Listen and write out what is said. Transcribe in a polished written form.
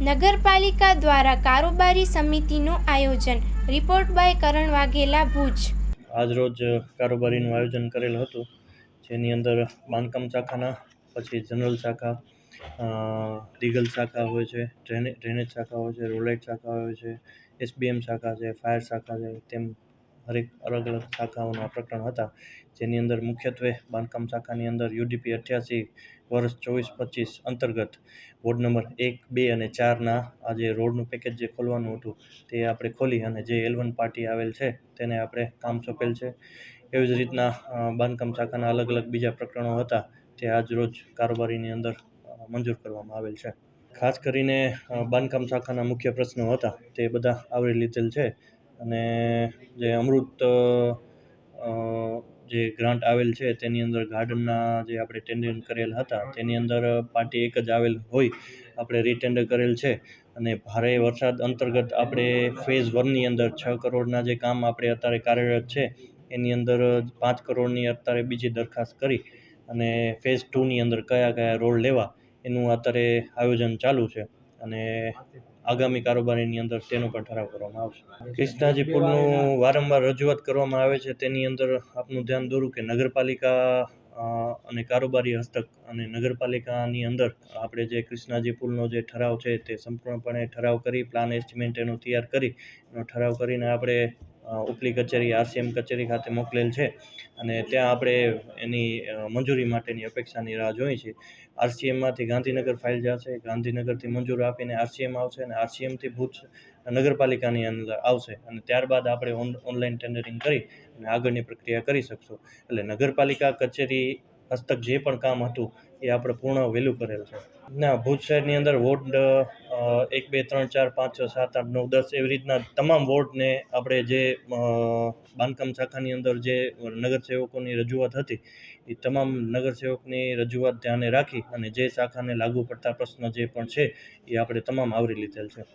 નગરપાલિકા દ્વારા કારોબારી સમિતિનું આયોજન. રિપોર્ટ બાય કરણ વાઘેલા, ભુજ. આજરોજ કારોબારીનું આયોજન કરેલ હતું, જેની અંદર બાંધકામ શાખાના, પછી જનરલ શાખા, લીગલ શાખા હોય છે, ડ્રેનેજ શાખા હોય છે, રોલાઇટ શાખા હોય છે, SBM શાખા છે, ફાયર શાખા છે, તેમ હરેક અલગ અલગ શાખાઓના પ્રકરણ હતા. જેની અંદર મુખ્યત્વે બાંધકામ શાખાની અંદર UDP 88 વર્ષ 24-25 અંતર્ગત વોર્ડ નંબર 1, 2 અને 4ના આ જે રોડનું પેકેજ જે ખોલવાનું હતું તે આપણે ખોલી અને જે L1 પાર્ટી આવેલ છે તેને આપણે કામ સોંપેલ છે. એવી જ રીતના બાંધકામ શાખાના અલગ અલગ બીજા પ્રકરણો હતા તે આજ રોજ કારોબારીની અંદર મંજૂર કરવામાં આવેલ છે. ખાસ કરીને બાંધકામ શાખાના મુખ્ય પ્રશ્નો હતા તે બધા આવરી લીધેલ છે. અને જે અમૃત જે ગ્રાન્ટ આવેલ છે તેની અંદર ગાર્ડનના જે આપણે ટેન્ડરિંગ કરેલ હતા તેની અંદર પાર્ટી એક જ આવેલ હોય આપણે રીટેન્ડર કરેલ છે. અને ભારે વરસાદ અંતર્ગત આપણે ફેઝ 1ની અંદર 6 કરોડના જે કામ આપણે અત્યારે કાર્યરત છે એની અંદર 5 કરોડની અત્યારે બીજી દરખાસ્ત કરી અને ફેઝ 2ની અંદર કયા કયા રોડ લેવા એનું અત્યારે આયોજન ચાલુ છે. અને આગામી કારોબારીની અંદર તેનો પણ ઠરાવ કરવામાં આવશે. કૃષ્ણાજી પુલનું વારંવાર રજૂઆત કરવામાં આવે છે, તેની અંદર આપનું ધ્યાન દોરું કે નગરપાલિકા અને કારોબારી હસ્તક અને નગરપાલિકાની અંદર આપણે જે કૃષ્ણાજી પુલનો જે ઠરાવ છે તે સંપૂર્ણપણે ઠરાવ કરી પ્લાન એસ્ટિમેટ એનો તૈયાર કરી એનો ઠરાવ કરીને આપણે ઉપલી કચેરી RCM કચેરી ખાતે મોકલેલ છે. અને ત્યાં આપણે એની મંજૂરી માટેની અપેક્ષાની રાહ જોઈએ છીએ. RCMમાંથી ગાંધીનગર ફાઇલ જશે, ગાંધીનગરથી મંજૂર આપીને RCM આવશે અને RCMથી ભુજ નગરપાલિકાની અંદર આવશે અને ત્યારબાદ આપણે ઓનલાઈન ટેન્ડરિંગ કરી અને આગળની પ્રક્રિયા કરી શકશું. એટલે નગરપાલિકા કચેરી હસ્તક જે પણ કામ હતું એ આપણે પૂર્ણ વહેલું કરેલ છે. ના, ભુજ શહેરની અંદર વોર્ડ 1, 2, 3, 4, 5, 6, 7, 8, 9, 10 એવી રીતના તમામ વોર્ડને આપણે જે બાંધકામ શાખાની અંદર જે નગરસેવકોની રજૂઆત હતી એ તમામ નગરસેવકની રજૂઆત ધ્યાને રાખી અને જે શાખાને લાગુ પડતા પ્રશ્ન જે પણ છે એ આપણે તમામ આવરી લીધેલ છે.